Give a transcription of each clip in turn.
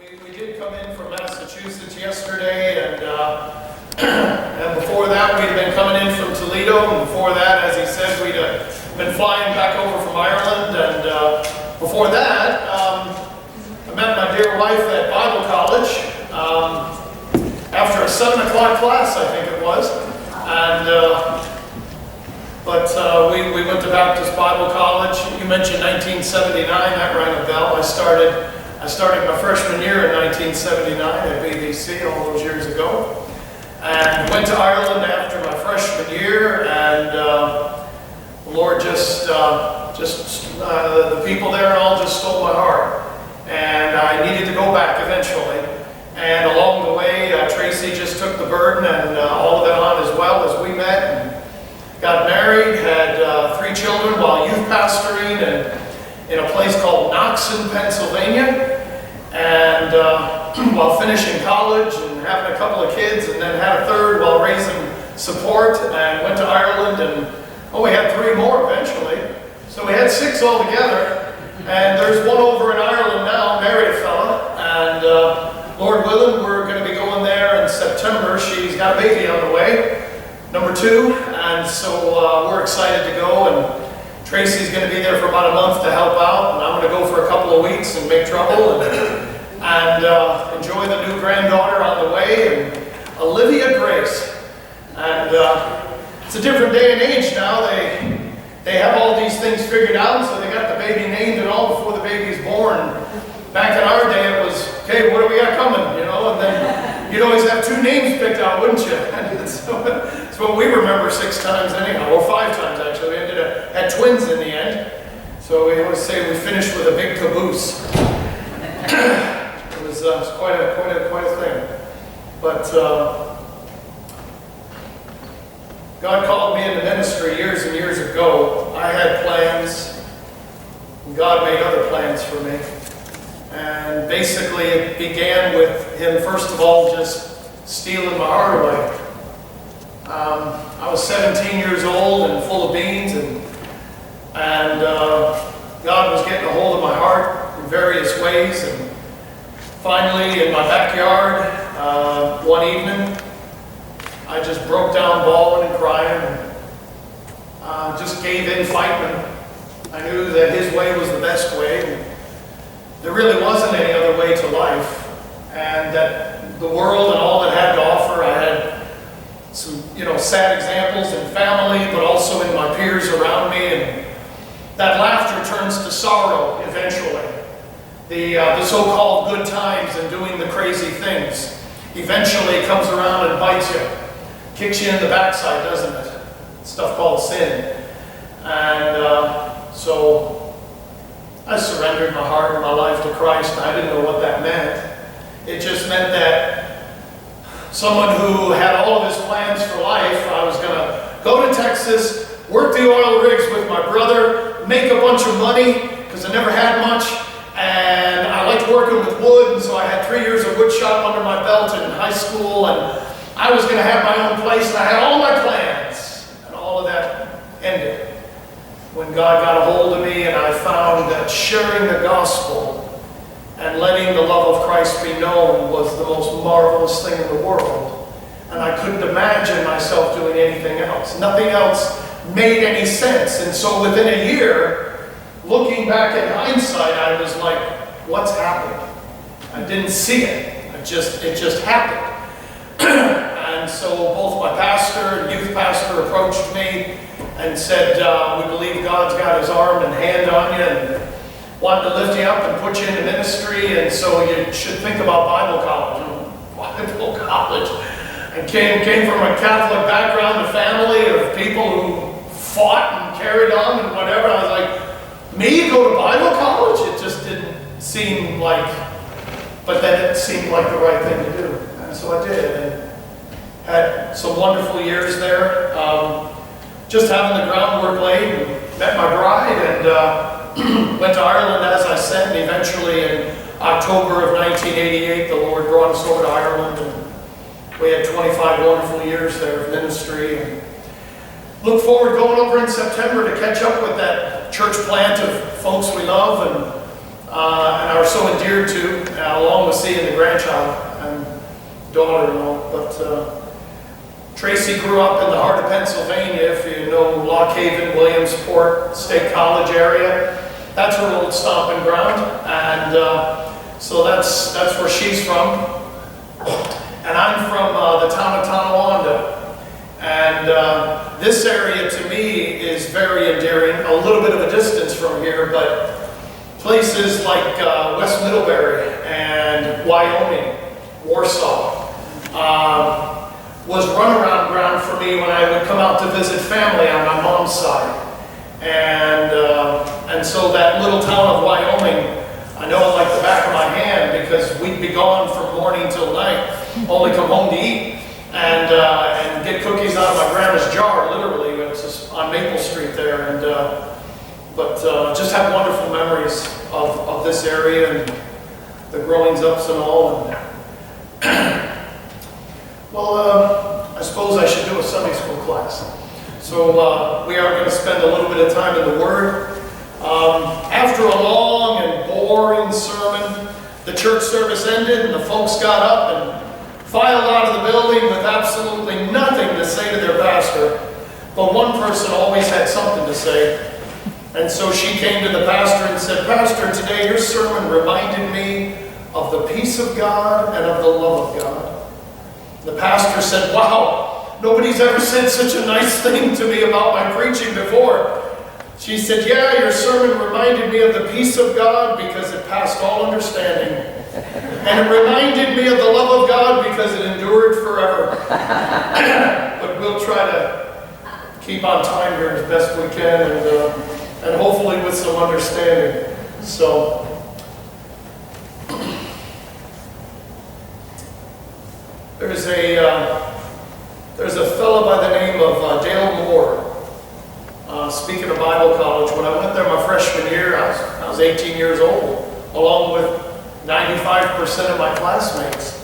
We did come in from Massachusetts yesterday, and before that we'd been coming in from Toledo, and before that, as he said, we'd been flying back over from Ireland, and before that, I met my dear wife at Bible college after a 7 o'clock class, I think it was, and we went to Baptist Bible College. You mentioned 1979, that rang a bell. I started my freshman year in 1979 at BBC all those years ago, and went to Ireland after my freshman year, and the Lord the people there all just stole my heart, and I needed to go back eventually. And along the way, Tracy just took the burden and all of it on, as well as we met and got married, had 3 children while youth pastoring and in a place called Knoxon, Pennsylvania, and while finishing college and having a couple of kids, and then had a third while raising support, and went to Ireland, and we had 3 more eventually. So we had 6 altogether, and there's one over in Ireland now, married a fella, and Lord willing, we're going to be going there in September. She's got a baby on the way, number 2, and so we're excited to go, and Tracy's going to be there for about a month to help out, and I'm going to go for a couple of weeks and make trouble and enjoy the new granddaughter on the way, and Olivia Grace. And it's a different day and age now. They have all these things figured out, so they got the baby named and all before the baby's born. Back in our day, it was, okay, what do we got coming, you know? And then you'd always have 2 names picked out, wouldn't you? And so it's what we remember 6 times anyhow, or 5 times actually. We had twins in the end. So we always say we finished with a big caboose. It was quite a thing. But God called me into ministry years and years ago. I had plans, and God made other plans for me. And basically it began with Him, first of all, just stealing my heart away. I was 17 years old and full of beans, and God was getting a hold of my heart in various ways. And finally, in my backyard, one evening, I just broke down bawling and crying, and just gave in fighting. I knew that His way was the best way. And there really wasn't any other way to life, and that the world and all it had to offer, I had some, sad examples in family, but also in my peers around me, and that laughter turns to sorrow eventually. The so-called good times and doing the crazy things eventually comes around and bites you, kicks you in the backside, doesn't it? Stuff called sin. And so I surrendered my heart and my life to Christ, and I didn't know what that meant. It just meant that someone who had all of his plans for life, I was going to go to Texas, work the oil rigs with my brother, make a bunch of money, because I never had much, and I liked working with wood, and so I had 3 years of wood shop under my belt in high school, and I was going to have my own place, and I had all my plans, and all of that ended when God got a hold of me, and I found that sharing the gospel and letting the love of Christ be known was the most marvelous thing in the world. And I couldn't imagine myself doing anything else. Nothing else made any sense. And so within a year, looking back in hindsight, I was like, what's happened? I didn't see it. It just happened. And so both my pastor and youth pastor approached me and said, we believe God's got His arm and hand on you, and wanted to lift you up and put you into ministry, and so you should think about Bible college. Bible college. I came from a Catholic background, a family of people who fought and carried on and whatever. I was like, me go to Bible college? It just didn't seem like, but then it seemed like the right thing to do. And so I did, and had some wonderful years there. Just having the groundwork laid, and met my bride, and went to Ireland, as I said, and eventually in October of 1988, the Lord brought us over to Ireland, and we had 25 wonderful years there of ministry. And look forward going over in September to catch up with that church plant of folks we love, and and are so endeared to, along with seeing the grandchild and daughter-in-law. But Tracy grew up in the heart of Pennsylvania, if you know Lock Haven, Williamsport, State College area. That's her old stomping ground, and so that's where she's from. And I'm from the town of Tonawanda. And this area to me is very endearing, a little bit of a distance from here, but places like West Middlebury and Wyoming, Warsaw, was runaround ground for me when I would come out to visit family on my mom's side. And so that little town of Wyoming, I know it like the back of my hand because we'd be gone from morning till night, only come home to eat and get cookies out of my grandma's jar, literally. It was just on Maple Street there. And but just have wonderful memories of this area and the growings ups and all. And well, I suppose I should do a Sunday school class. So we are going to spend a little bit of time in the Word. After a long and boring sermon, the church service ended and the folks got up and filed out of the building with absolutely nothing to say to their pastor. But one person always had something to say. And so she came to the pastor and said, "Pastor, today your sermon reminded me of the peace of God and of the love of God." The pastor said, "Wow, nobody's ever said such a nice thing to me about my preaching before." She said, "Yeah, your sermon reminded me of the peace of God because it passed all understanding. And it reminded me of the love of God because it endured forever." But we'll try to keep on time here as best we can and hopefully with some understanding. So, there's a fellow by the name of Dale Moore. Speaking of Bible college, when I went there my freshman year, I was 18 years old, along with 95% of my classmates.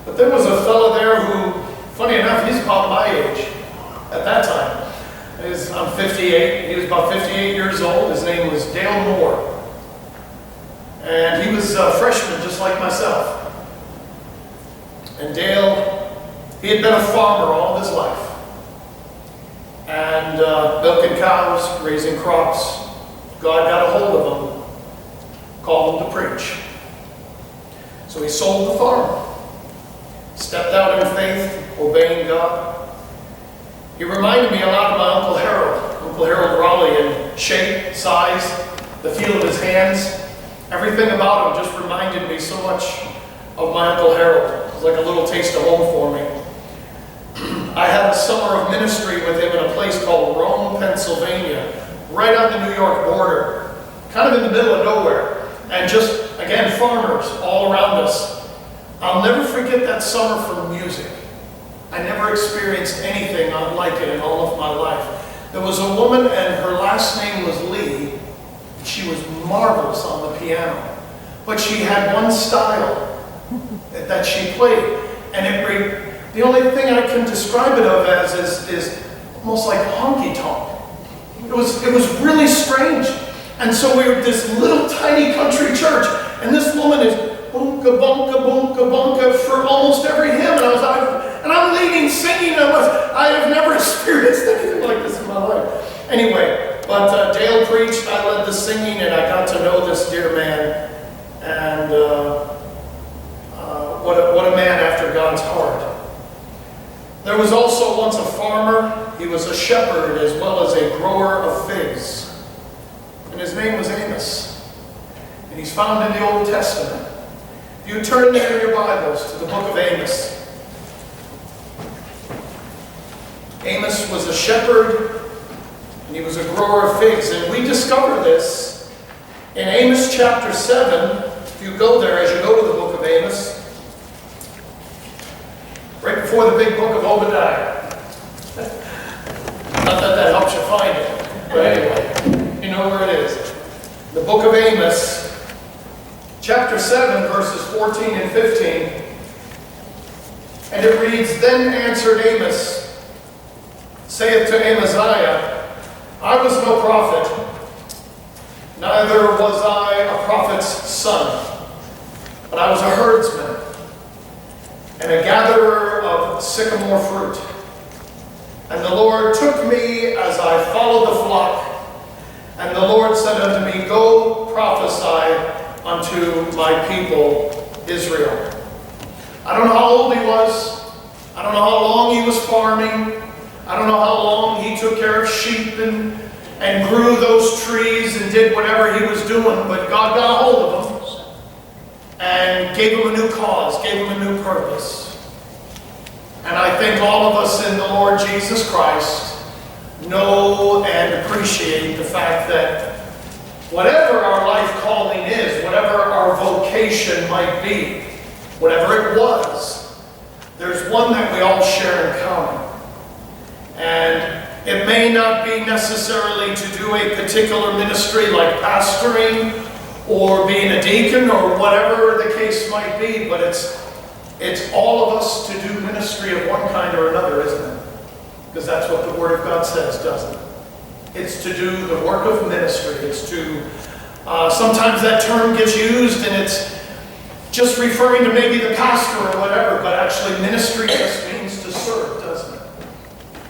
But there was a fellow there who, funny enough, he's about my age at that time. I'm 58. He was about 58 years old. His name was Dale Moore. And he was a freshman just like myself. And Dale, he had been a farmer all of his life. And milking cows, raising crops. God got a hold of him, called him to preach. So he sold the farm, stepped out in faith, obeying God. He reminded me a lot of my Uncle Harold Raleigh, in shape, size, the feel of his hands. Everything about him just reminded me so much of my Uncle Harold. It was like a little taste of home for me. I had a summer of ministry with him in a place called Rome, Pennsylvania, right on the New York border, kind of in the middle of nowhere. And just, again, farmers all around us. I'll never forget that summer for music. I never experienced anything unlike it in all of my life. There was a woman, and her last name was Lee. She was marvelous on the piano. But she had one style that she played. And the only thing I can describe it of as is almost like honky-tonk. It was really strange. And so we were this little tiny country church, and this woman is boonka, bonka, boonka, bonka for almost every hymn. And I'm leading, singing. I have never experienced anything like this in my life. Anyway, but Dale preached, I led the singing, and I got to know this dear man. And what a man after God's heart. There was also once a farmer. He was a shepherd as well as a grower of figs. And his name was Amos. And he's found in the Old Testament. If you turn there in your Bibles to the book of Amos. Amos was a shepherd, and he was a grower of figs. And we discover this in Amos chapter 7. If you go there, as you go to the book of Amos, right before the big book of Obadiah. Not that that helps you find it, but anyway, you know where it is. The book of Amos, chapter 7, verses 14 and 15. And it reads, "Then answered Amos, saith to Amaziah, I was no prophet, neither was I a prophet son. But I was a herdsman and a gatherer of sycamore fruit. And the Lord took me as I followed the flock. And the Lord said unto me, Go prophesy unto my people Israel. I don't know how old he was. I don't know how long he was farming. I don't know how long he took care of sheep and grew those trees and did whatever he was doing. But God got a hold of him and gave him a new cause, gave him a new purpose. And I think all of us in the Lord Jesus Christ know and appreciate the fact that whatever our life calling is, whatever our vocation might be, whatever it was, there's one that we all share in common. And it may not be necessarily to do a particular ministry like pastoring or being a deacon or whatever the case might be, but it's all of us to do ministry of one kind or another, isn't it? Because that's what the Word of God says, doesn't it? It's to do the work of ministry. It's to, sometimes that term gets used and it's just referring to maybe the pastor or whatever, but actually ministry just means to serve, doesn't it?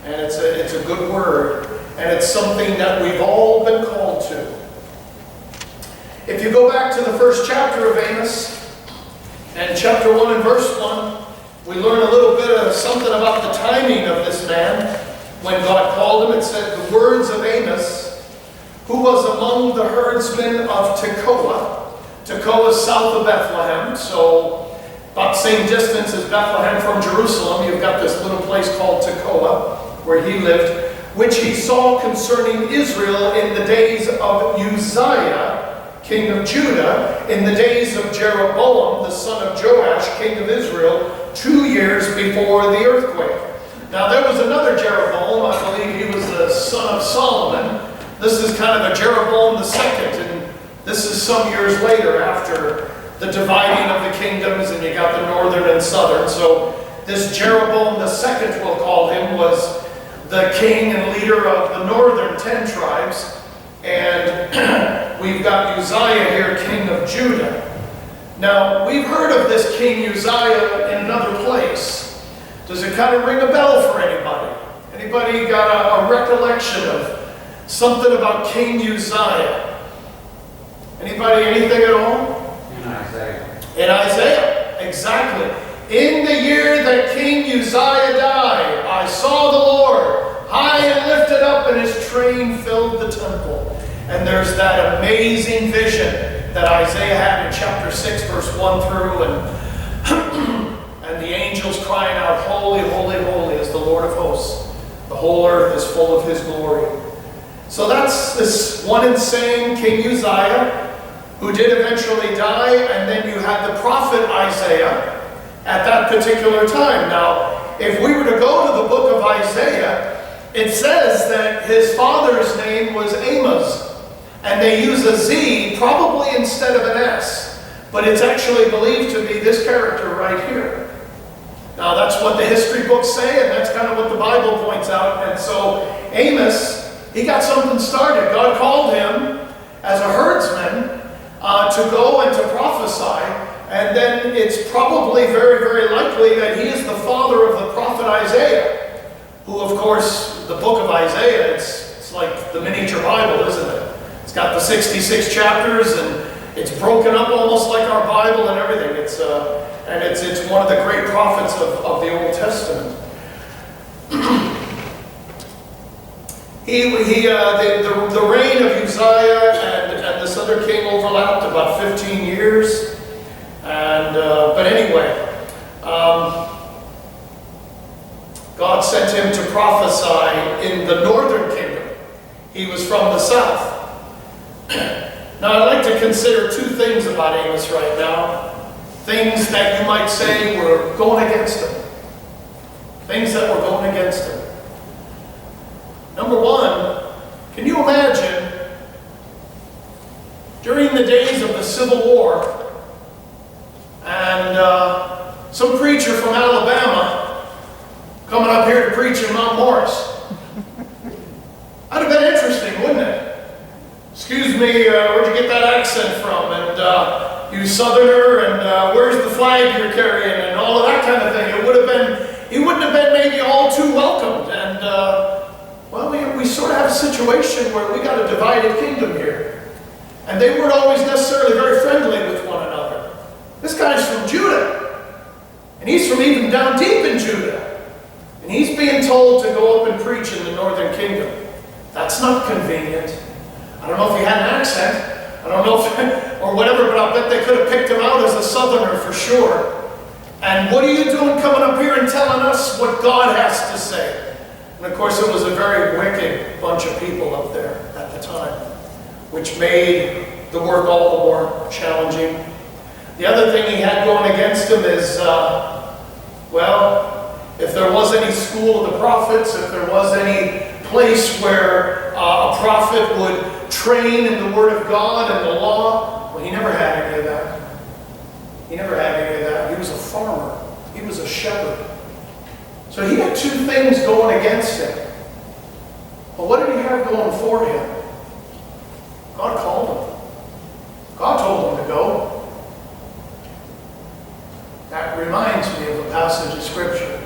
And it's a good word, and it's something that we've all been called to. If you go back to the first chapter of Amos, and chapter 1 and verse 1, we learn a little bit of something about the timing of this man. When God called him, it said, the words of Amos, who was among the herdsmen of Tekoa. Tekoa is south of Bethlehem, so about the same distance as Bethlehem from Jerusalem. You've got this little place called Tekoa, where he lived, which he saw concerning Israel in the days of Uzziah, king of Judah, in the days of Jeroboam, the son of Joash, king of Israel, 2 years before the earthquake. Now there was another Jeroboam, I believe he was the son of Solomon. This is kind of a Jeroboam II, and this is some years later after the dividing of the kingdoms, and you got the northern and southern. So this Jeroboam II, we'll call him, was the king and leader of the northern 10 tribes. And we've got Uzziah here, king of Judah. Now, we've heard of this King Uzziah in another place. Does it kind of ring a bell for anybody? Anybody got a recollection of something about King Uzziah? Anybody, anything at all? In Isaiah. In Isaiah, exactly. In the year that King Uzziah died, I saw the Lord high and lifted up, and his train filled the temple. And there's that amazing vision that Isaiah had in chapter 6, verse 1 through, and the angels crying out, Holy, holy, holy is the Lord of hosts. The whole earth is full of his glory. So that's this one insane King Uzziah, who did eventually die, and then you had the prophet Isaiah at that particular time. Now, if we were to go to the book of Isaiah, it says that his father's name was Amos. And they use a Z probably instead of an S. But it's actually believed to be this character right here. Now that's what the history books say, and that's kind of what the Bible points out. And so Amos, he got something started. God called him as a herdsman to go and to prophesy. And then it's probably very, very likely that he is the father of the prophet Isaiah, who, of course, the book of Isaiah, it's like the miniature Bible, isn't it? It's got the 66 chapters, and it's broken up almost like our Bible and everything. It's one of the great prophets of the Old Testament. The reign of Uzziah and this other king overlapped about 15 years. But anyway, God sent him to prophesy in the northern kingdom. He was from the south. Now, I'd like to consider two things about Amos right now. Things that you might say were going against him. Things that were going against him. Number one, can you imagine during the days of the Civil War and some preacher from Alabama coming up here to preach in Mount Morris? That'd have been interesting, wouldn't it? Excuse me, where'd you get that accent from? And you southerner, and where's the flag you're carrying, and all of that kind of thing. He wouldn't have been maybe all too welcomed. And well, we sort of have a situation where we got a divided kingdom here. And they weren't always necessarily very friendly with one another. This guy's from Judah. And he's from even down deep in Judah. And he's being told to go up and preach in the northern kingdom. That's not convenient. I don't know if he had an accent. I don't know if, or whatever, but I'll bet they could have picked him out as a southerner for sure. And what are you doing coming up here and telling us what God has to say? And of course, it was a very wicked bunch of people up there at the time, which made the work all the more challenging. The other thing he had going against him is, well, if there was any school of the prophets, if there was any place where a prophet would train in the Word of God and the law, well, he never had any of that. He never had any of that. He was a farmer. He was a shepherd. So he had two things going against him. But what did he have going for him? God called him. God told him to go. That reminds me of a passage of Scripture.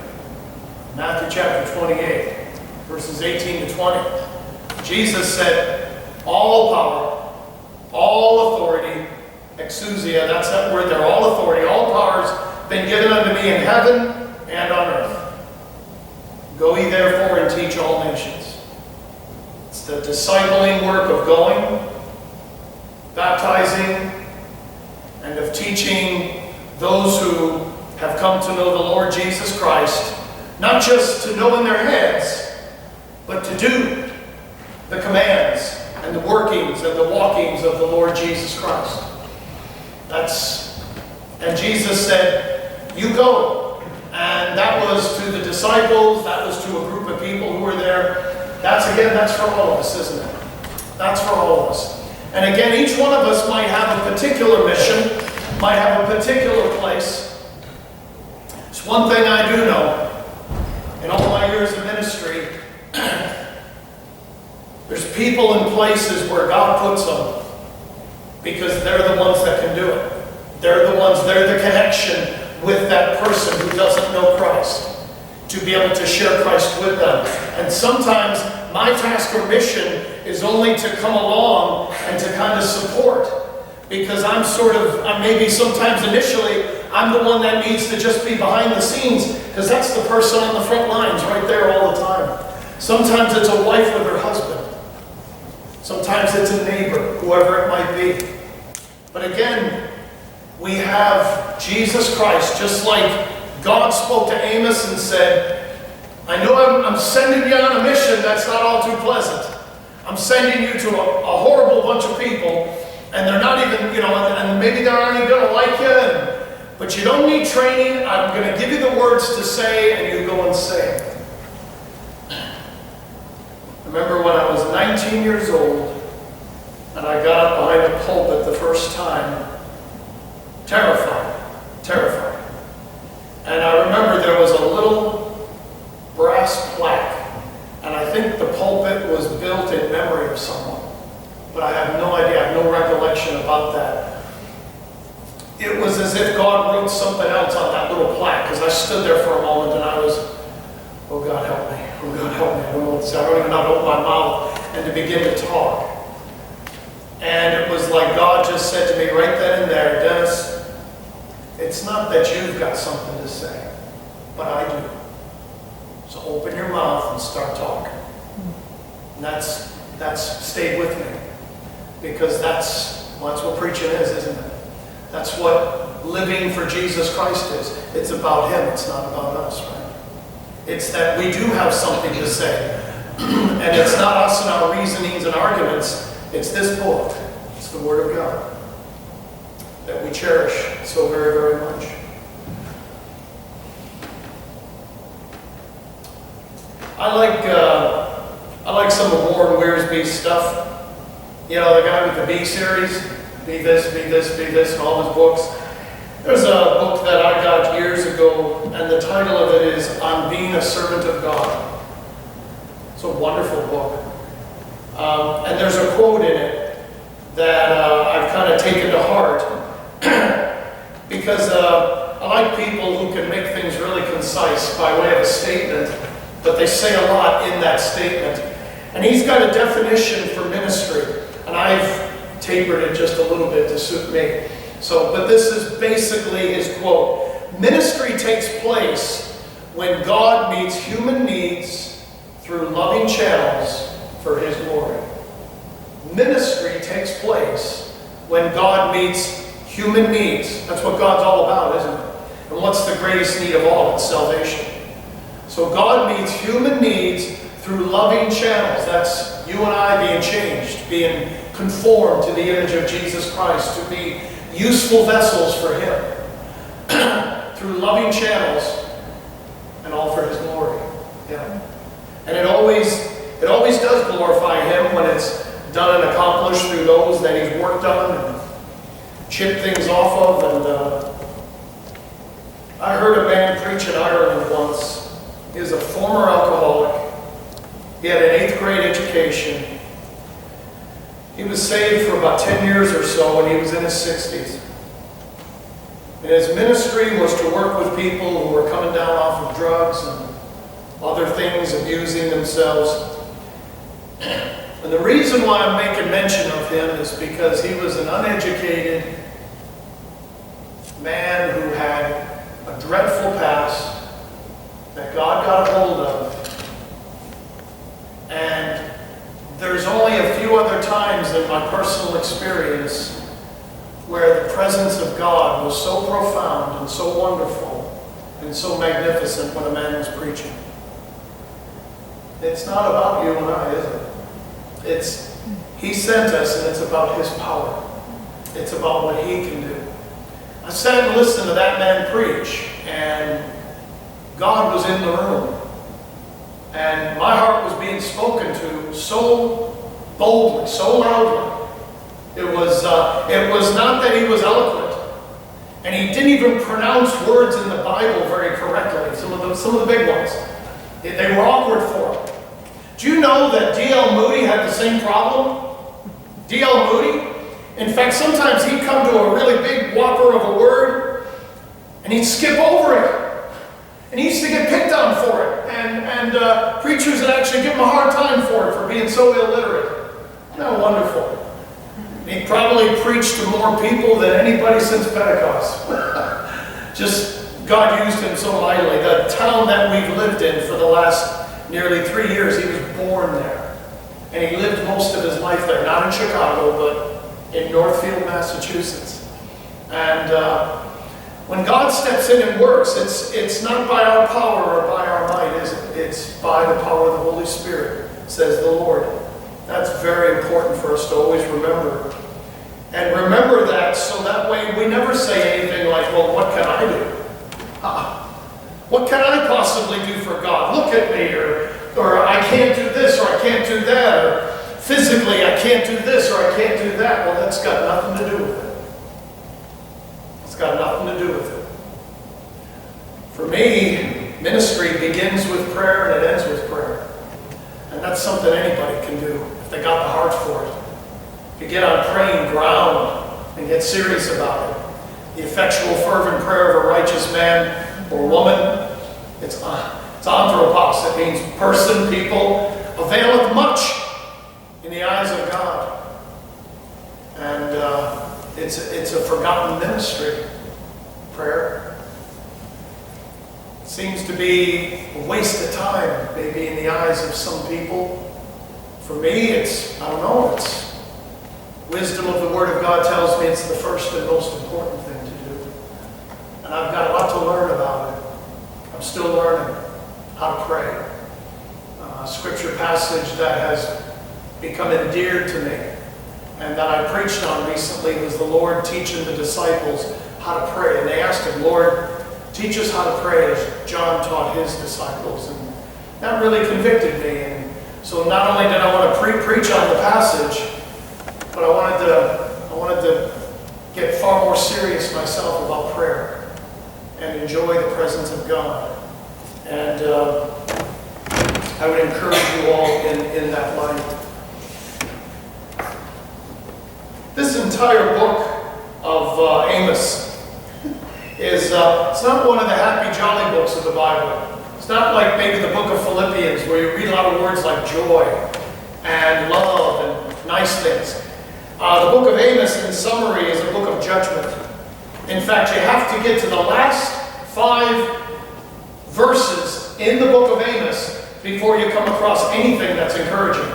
Matthew chapter 28, verses 18 to 20. Jesus said, all power, all authority, exousia, that's that word there, all authority, all powers been given unto me in heaven and on earth. Go ye therefore and teach all nations. It's the discipling work of going, baptizing, and of teaching those who have come to know the Lord Jesus Christ, not just to know in their heads, but to do the commands and the workings and the walkings of the Lord Jesus Christ. And Jesus said, you go. And that was to the disciples, that was to a group of people who were there. That's for all of us, isn't it? That's for all of us. And again, each one of us might have a particular mission, might have a particular place. It's one thing I do know. In all my years of ministry, there's people in places where God puts them because they're the ones that can do it. They're the connection with that person who doesn't know Christ, to be able to share Christ with them. And sometimes my task or mission is only to come along and to kind of support, because I'm maybe sometimes initially, I'm the one that needs to just be behind the scenes, because that's the person on the front lines right there all the time. Sometimes it's a wife with her husband. Sometimes it's a neighbor, whoever it might be. But again, we have Jesus Christ, just like God spoke to Amos and said, I know I'm sending you on a mission that's not all too pleasant. I'm sending you to a horrible bunch of people, and they're not even, and maybe they aren't even going to like you, but you don't need training. I'm going to give you the words to say, and you go and say it. I remember when I was 19 years old, and I got up behind a pulpit the first time, terrified. And I remember there was a little brass plaque, and I think the pulpit was built in memory of someone, but I have no idea, I have no recollection about that. It was as if God wrote something else on that little plaque, because I stood there for a moment and I was, oh God help me, oh God help me, I don't know what to say, I don't even know how to open my mouth and to begin to talk. And it was like God just said to me right then and there, Dennis, it's not that you've got something to say, but I do. So open your mouth and start talking. And that's stayed with me, because that's what preaching is, isn't it? That's what living for Jesus Christ is. It's about Him, it's not about us, right? It's that we do have something to say. And it's not us and our reasonings and arguments. It's this book. It's the Word of God that we cherish so very, very much. I like some of Warren Wiersbe's stuff. The guy with the B series, be this, and all his books. There's a book that I got years ago, and the title of it is On Being a Servant of God. It's a wonderful book. And there's a quote in it that I've kind of taken to heart. because I like people who can make things really concise by way of a statement, but they say a lot in that statement. And he's got a definition for ministry, and I've tapered it just a little bit to suit me. But this is basically his quote. Ministry takes place when God meets human needs through loving channels for his glory. Ministry takes place when God meets human needs. That's what God's all about, isn't it? And what's the greatest need of all? It's salvation. So God meets human needs through loving channels. That's you and I being changed, being conformed to the image of Jesus Christ, to be useful vessels for him. Through loving channels, and all for his glory. Yeah. And it always does glorify him when it's done and accomplished through those that he's worked on and chipped things off of. And I heard a man preach in Ireland once. He was a former alcoholic. He had an 8th grade education. He was saved for about 10 years or so, and he was in his 60s. And his ministry was to work with people who were coming down off of drugs and other things, abusing themselves. And the reason why I'm making mention of him is because he was an uneducated man who had a dreadful past that God got a hold of. And there's only a few other times in my personal experience where the presence of God was so profound and so wonderful and so magnificent when a man was preaching. It's not about you and I, is it? He sent us, and it's about his power. It's about what he can do. I sat and listened to that man preach, and God was in the room. And my heart was being spoken to so boldly, so loudly. It was not that he was eloquent, and he didn't even pronounce words in the Bible very correctly. Some of the big ones, they were awkward for him. Do you know that D.L. Moody had the same problem? D.L. Moody, in fact, sometimes he'd come to a really big whopper of a word, and he'd skip over it, and he used to get picked on for it, and preachers would actually give him a hard time for it, for being so illiterate. Isn't that wonderful? He probably preached to more people than anybody since Pentecost. Just God used him so mightily. The town that we've lived in for the last nearly 3 years, he was born there. And he lived most of his life there, not in Chicago, but in Northfield, Massachusetts. And when God steps in and works, it's not by our power or by our might, is it? It's by the power of the Holy Spirit, says the Lord. That's very important for us to always remember. And remember that so that way we never say anything like, well, what can I do? What can I possibly do for God? Look at me, or I can't do this, or I can't do that, or physically I can't do this, or I can't do that. Well, that's got nothing to do with it. It's got nothing to do with it. For me, ministry begins with prayer and it ends with prayer. And that's something anybody can do if they got the heart for it. If you get on praying ground and get serious about it, the effectual fervent prayer of a righteous man or woman, it's anthropos. It means person, people, availeth much in the eyes of God. And it's a forgotten ministry, prayer. It seems to be a waste of time, maybe in the eyes of some people. For me, it's wisdom of the Word of God tells me it's the first and most important thing to do. And I've got a lot to learn about it. I'm still learning how to pray. A scripture passage that has become endeared to me and that I preached on recently was the Lord teaching the disciples how to pray. And they asked him, Lord, teach us how to pray as John taught his disciples. And that really convicted me. And so not only did I want to preach on the passage, but I wanted to get far more serious myself about prayer and enjoy the presence of God. And I would encourage you all in that light. This entire book of Amos it's not one of the happy, jolly books of the Bible. It's not like maybe the book of Philippians where you read a lot of words like joy and love and nice things. The book of Amos, in summary, is a book of judgment. In fact, you have to get to the last 5 verses in the book of Amos before you come across anything that's encouraging.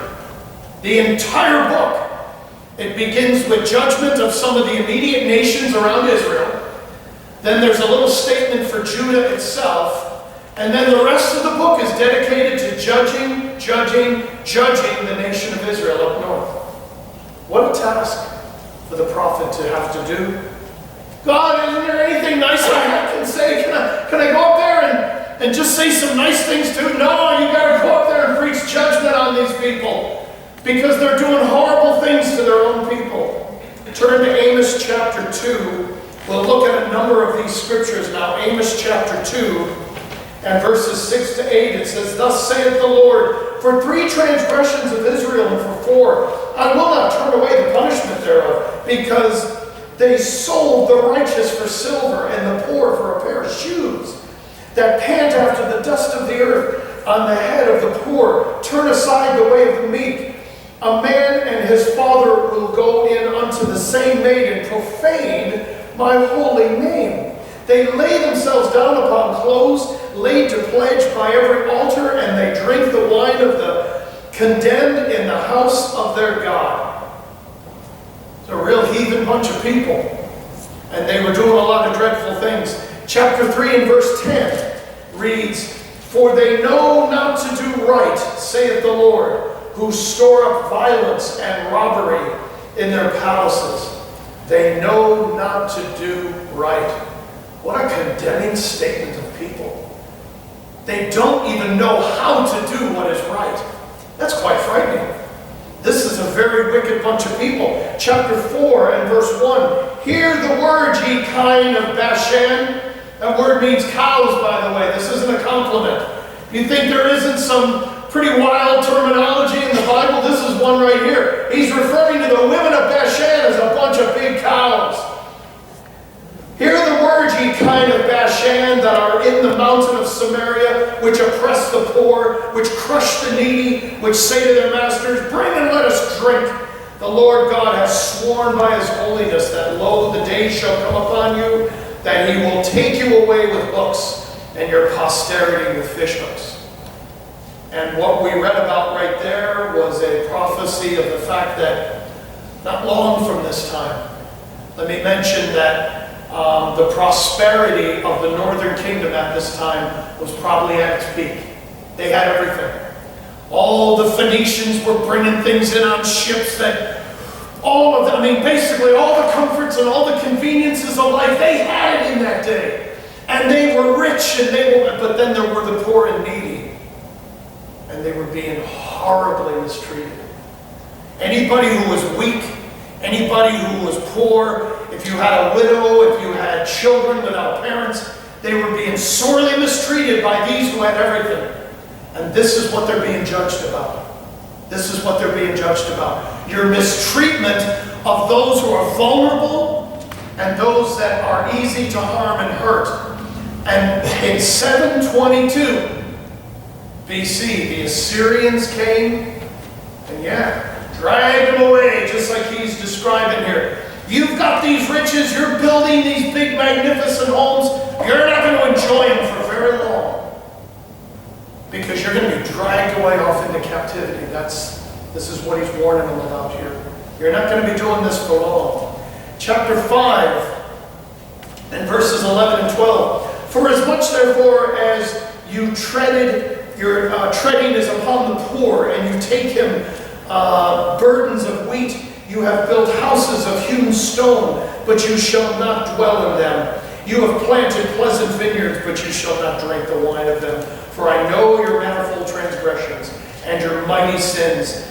The entire book, it begins with judgment of some of the immediate nations around Israel. Then there's a little statement for Judah itself. And then the rest of the book is dedicated to judging the nation of Israel up north. What a task for the prophet to have to do. God, isn't there anything nice I can say? Can I go up there and just say some nice things too? No, you got to go up there and preach judgment on these people because they're doing horrible things to their own people. Turn to Amos chapter 2. We'll look at a number of these scriptures now. Amos chapter 2 and verses 6 to 8. It says, "Thus saith the Lord, for 3 transgressions of Israel and for 4, I will not turn away the punishment thereof, because they sold the righteous for silver and the poor for a pair of shoes, that pant after the dust of the earth on the head of the poor, turn aside the way of the meek. A man and his father will go in unto the same maid and profane my holy name. They lay themselves down upon clothes laid to pledge by every altar, and they drink the wine of the condemned in the house of their God." It's a real heathen bunch of people. And they were doing a lot of dreadful things. Chapter 3 and verse 10 reads, "For they know not to do right, saith the Lord, who store up violence and robbery in their palaces." They know not to do right. What a condemning statement of people. They don't even know how to do what is right. That's quite frightening. This is a very wicked bunch of people. Chapter 4 and verse 1. "Hear the word, ye kine of Bashan." That word means cows, by the way. This isn't a compliment. You think there isn't some pretty wild terminology in the Bible? This is one right here. He's referring to the women of Bashan as a bunch of big cows. "Hear the word, ye kine of Bashan, that are in the mountain of Samaria, which oppress the poor, which crush the needy, which say to their masters, Bring and let us drink. The Lord God has sworn by his holiness that, lo, the days shall come upon you, that he will take you away with hooks, and your posterity with fishhooks." And what we read about right there was a prophecy of the fact that not long from this time, let me mention that the prosperity of the northern kingdom at this time was probably at its peak. They had everything. All the Phoenicians were bringing things in on ships that all of them, basically all the comforts and all the conveniences of life, they had it in that day. And they were rich, but then there were the poor and needy. And they were being horribly mistreated. Anybody who was weak, anybody who was poor, if you had a widow, if you had children without parents, they were being sorely mistreated by these who had everything. And this is what they're being judged about. This is what they're being judged about. Your mistreatment of those who are vulnerable and those that are easy to harm and hurt. And in 722 BC, the Assyrians came and dragged them away, just like he's describing here. You've got these riches, you're building these big magnificent homes, you're not going to enjoy them for very long. Because you're going to be dragged away off into captivity. This is what he's warning them about here. You're not going to be doing this for long. Chapter 5 and verses 11 and 12. "For as much therefore as you your treading is upon the poor, and you take him burdens of wheat, you have built houses of hewn stone, but you shall not dwell in them. You have planted pleasant vineyards, but you shall not drink the wine of them. For I know your manifold transgressions and your mighty sins.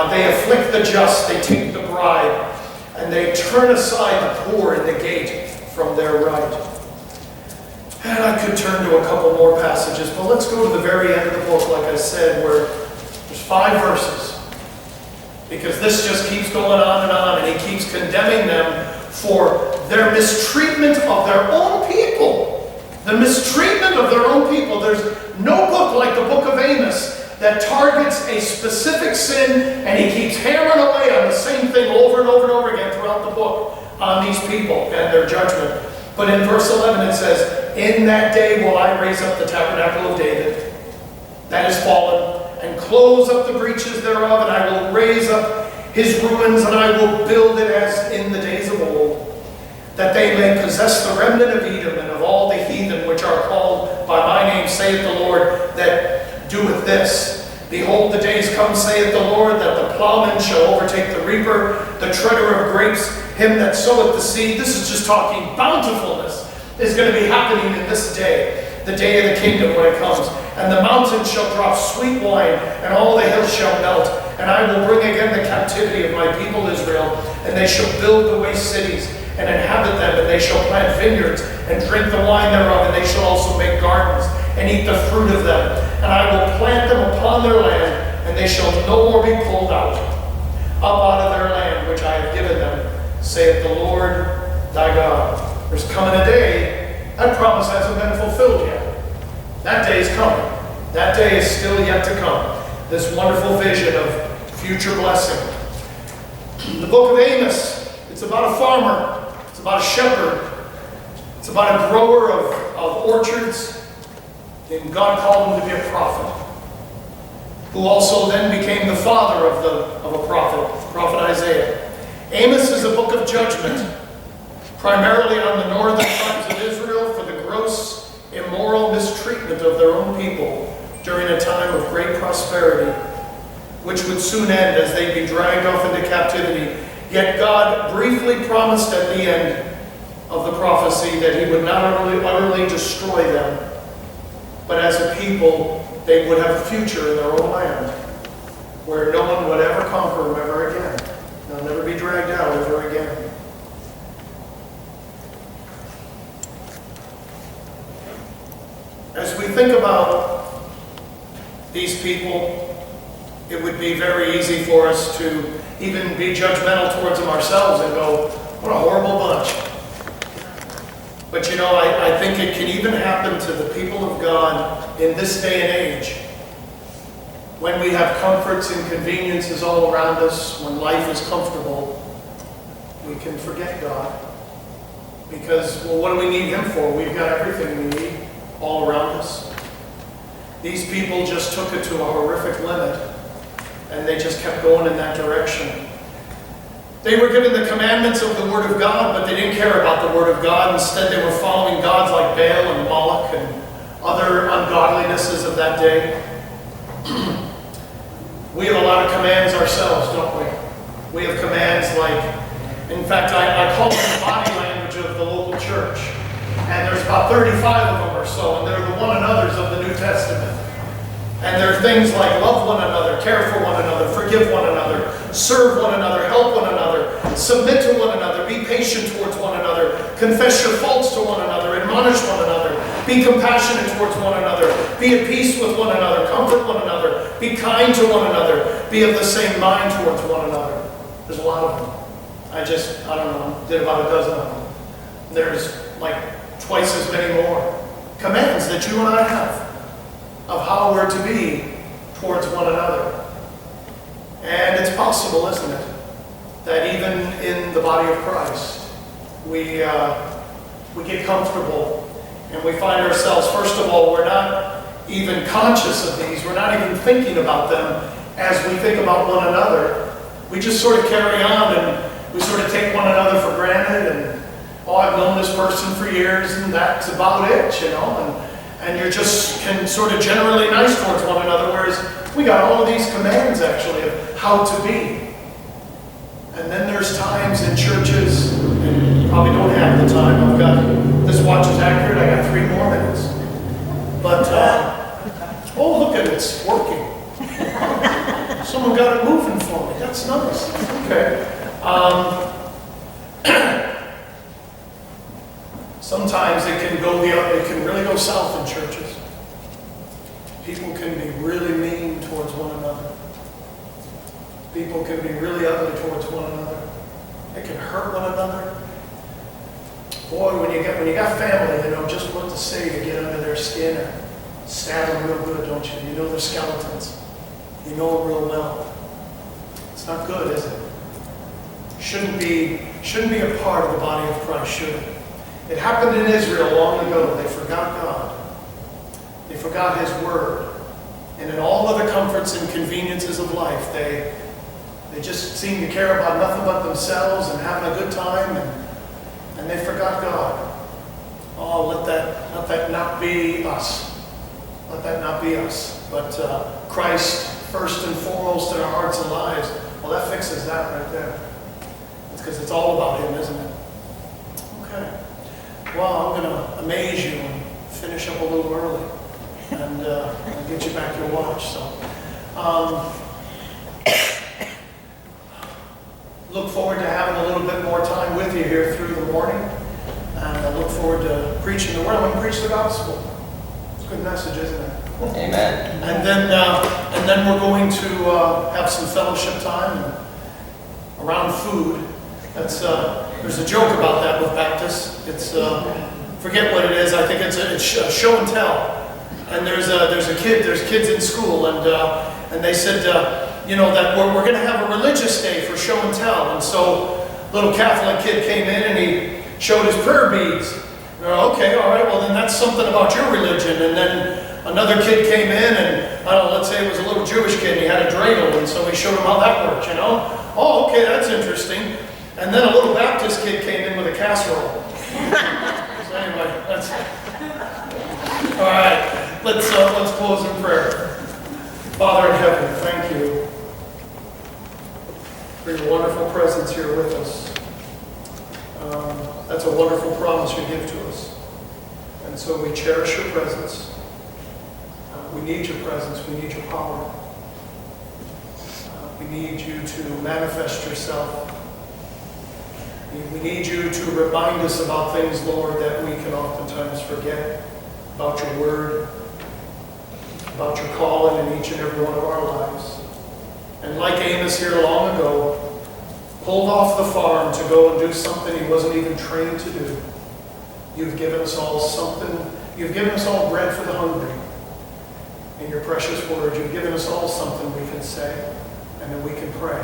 They afflict the just, they take the bribe, and they turn aside the poor in the gate from their right." And I could turn to a couple more passages, but let's go to the very end of the book, like I said, where there's 5 verses. Because this just keeps going on, and he keeps condemning them for their mistreatment of their own people. The mistreatment of their own people. There's no book like the book of Amos that targets a specific sin, and he keeps hammering away on the same thing over and over and over again throughout the book on these people and their judgment. But in verse 11 it says, "In that day will I raise up the tabernacle of David that is fallen, and close up the breaches thereof, and I will raise up his ruins, and I will build it as in the days of old, that they may possess the remnant of Edom and of all the heathen which are called by my name, saith the Lord, that doeth this. Behold, the days come, saith the Lord, that the plowman shall overtake the reaper, the treader of grapes, him that soweth the seed." This is just talking bountifulness is going to be happening in this day, the day of the kingdom when it comes. "And the mountains shall drop sweet wine, and all the hills shall melt. And I will bring again the captivity of my people Israel, and they shall build the waste cities, and inhabit them, and they shall plant vineyards, and drink the wine thereof, and they shall also make gardens, and eat the fruit of them. And I will plant them upon their land, and they shall no more be pulled out of their land, which I have given them, saith the Lord thy God." There's coming a day, that promise hasn't been fulfilled yet. That day is coming. That day is still yet to come. This wonderful vision of future blessing. The book of Amos, it's about a farmer. It's about a shepherd. It's about a grower of orchards. And God called him to be a prophet, who also then became the father of a prophet, Prophet Isaiah. Amos is a book of judgment, primarily on the northern tribes of Israel for the gross, immoral mistreatment of their own people during a time of great prosperity, which would soon end as they'd be dragged off into captivity. Yet God briefly promised at the end of the prophecy that he would not utterly destroy them, but as a people, they would have a future in their own land, where no one would ever conquer them ever again. They'll never be dragged out ever again. As we think about these people, it would be very easy for us to even be judgmental towards them ourselves and go, what a horrible bunch. But you know, I think it can even happen to the people of God in this day and age, when we have comforts and conveniences all around us, when life is comfortable, we can forget God. Because, well, what do we need him for? We've got everything we need all around us. These people just took it to a horrific limit, and they just kept going in that direction. They were given the commandments of the Word of God, but they didn't care about the Word of God. Instead, they were following gods like Baal and Moloch and other ungodlinesses of that day. We have a lot of commands ourselves, don't we? We have commands like, in fact, I call them the body language of the local church. And there's about 35 of them or so, and they're the one another's of the New Testament. And there are things like love one another, care for one another, forgive one another, serve one another, help one another, submit to one another, be patient towards one another, confess your faults to one another, admonish one another, be compassionate towards one another, be at peace with one another, comfort one another, be kind to one another, be of the same mind towards one another. There's a lot of them. I don't know, did about a dozen of them. There's like twice as many more commands that you and I have of how we're to be towards one another. And it's possible, isn't it, that even in the body of Christ, we get comfortable and we find ourselves, first of all, we're not even conscious of these. We're not even thinking about them as we think about one another. We just sort of carry on and we sort of take one another for granted and, oh, I've known this person for years and that's about it, you know, and you're just can sort of generally nice towards one another, whereas we got all of these commands actually of how to be. And then there's times in churches, and you probably don't have the time, I've got, this watch is accurate, I got 3 more minutes. But, oh look at it, it's working. Someone got it moving for me, that's nice, okay. Sometimes it can really go south in churches. People can be really mean towards one another. People can be really ugly towards one another. They can hurt one another. boy, when you got family, you know just what to say to get under their skin or stab them real good, don't you? You know their skeletons. You know them real well. It's not good, is it? Shouldn't be a part of the body of Christ, should it? It happened in Israel long ago. They forgot God. They forgot His Word. And in all other comforts and conveniences of life, they just seem to care about nothing but themselves and having a good time, and they forgot God. Oh, let that not be us. Let that not be us. But Christ, first and foremost in our hearts and lives, well, that fixes that right there. It's because it's all about Him, isn't it? Okay. Well, I'm going to amaze you and finish up a little early and get you back your watch. So, look forward to having a little bit more time with you here through the morning. And I look forward to preaching the Word. I'm going to preach the gospel. It's a good message, isn't it? Amen. And then we're going to have some fellowship time and around food. There's a joke about that with Baptists. It's forget what it is. I think it's show and tell. And there's kids in school, and they said that we're going to have a religious day for show and tell. And so little Catholic kid came in and he showed his prayer beads. Okay, all right, well then that's something about your religion. And then another kid came in and, I don't know, let's say it was a little Jewish kid and he had a dreidel, and so we showed him how that worked, Oh, okay, that's interesting. And then a little Baptist kid came in with a casserole. So anyway, that's... All right, let's close in prayer. Father in heaven, thank you for your wonderful presence here with us. That's a wonderful promise you give to us. And so we cherish your presence. We need your presence. We need your power. We need you to manifest yourself. We need you to remind us about things, Lord, that we can oftentimes forget. About your word. About your calling in each and every one of our lives. And like Amos here long ago, pulled off the farm to go and do something he wasn't even trained to do. You've given us all something. You've given us all bread for the hungry. In your precious word, you've given us all something we can say and that we can pray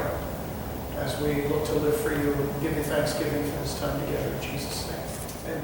as we look to live for you and give you thanksgiving for this time together. In Jesus' name, amen.